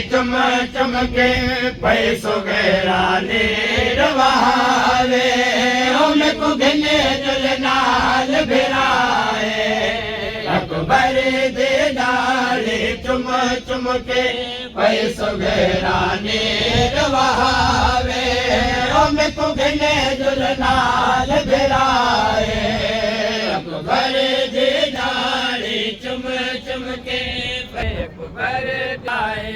चम चमके पैसो गहराने रवावे हम को घने जलनाल भिराए अकबर दे डाले चुम चुमके पैसो गहराने रवावे हम को घने जलनाल भिराए अकबर दे डाले चुम चुमके अकबर दाए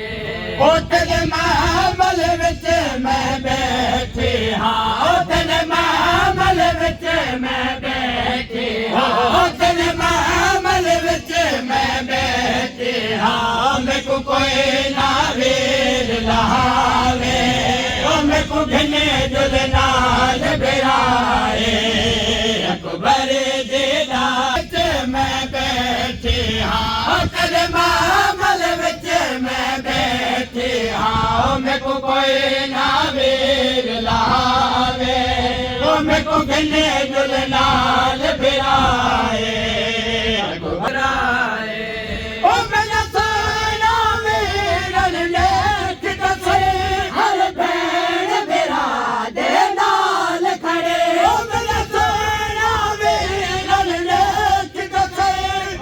ओतने महमल विच मैं बैठी हाँ ओतने महमल विच मैं बैठी हाँ ओतने महमल विच मैं बैठी हाँ मैं को कोई ना वीर लहावे ओ मैं को घने जुलनाल बिराए अकबर दे नाच मैं बैठी हाँ ओतने महमल विच मैं बैठी हाँ मैं को कोई ना वीर लावे ओ मैं को घने जुलनाल बिराए अकबराए ओ मेरा सोना वीरन लेख दसे हर भैन बिरा दे नाल खड़े ओ मेरा सोना वीरन लेख दसे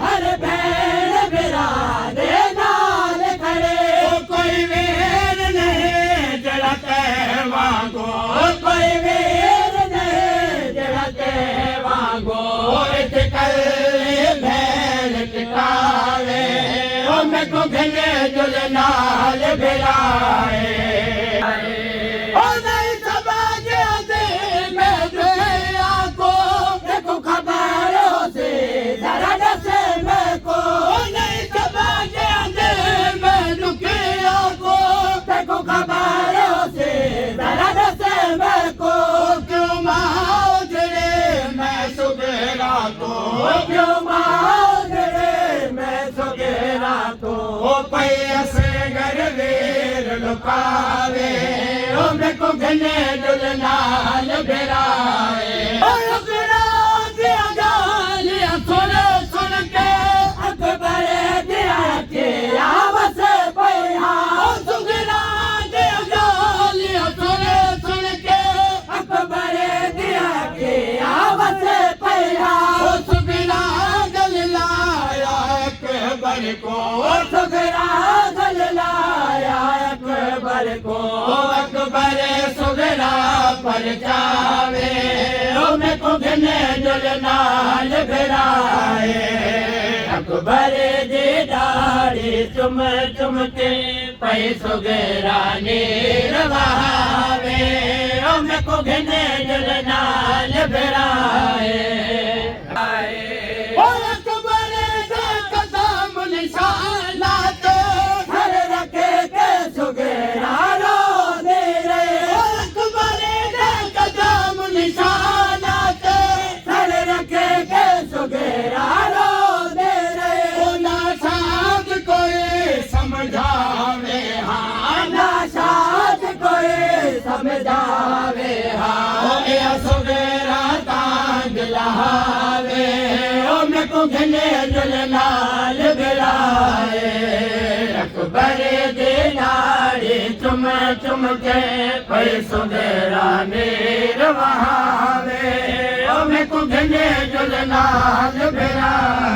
हर भैन बिरा दे नाल खड़े ओ कोई वीर नहीं जड़ा वांगो कोई वीर नहीं जड़ा वांगो इत कल भैन टिकावे ओ मैं को घने जुलनाल बिराए ओ नहीं समझ दे मैं दुनिया को देखो खबर हो से जरा दसे मैं को नहीं समझ दे मैं दुखिया को देखो खबर हो से जरा दसे मैं को क्यों माउजरे मैं सुगेरा को क्यों माउजरे मैं सुगेरा को ओ पैसे घर वीर लुकावे ओ मैं को घने जुलनाल बिराए ओ लुकड़ा दिया गालियां सुन सुन के अकबर दिया के आवस पैहा ओ सुगरा दिया गालियां सुन सुन के अकबर दिया के आवस पैहा ओ सुगरा गल लाया अकबर को ओ सुगरा गल लाया अकबर को अकबर सुगरा पर जावे ओ मैं को घने जुलनाल बिराए अकबर दे डाले चुम चुम के पैसो गहराने रवावे ओ मैं को घने जुलनाल बिराए ओ अकबर दे कदम निशानात हर रखे के सुगरा रो दे रे ओ अकबर दे कदम निशानात हर रखे के सुगरा रो दे रे ओ ना साथ कोई समझावे हाँ ना साथ कोई समझावे हाँ ओ ए सुगरा तांग लहावे ओ मैं को घने जुलनाल बिराए अकबर दे नारे चुम चुम के पैसो गहराने रवावे ओ मैं को घने जुलनाल बिराए।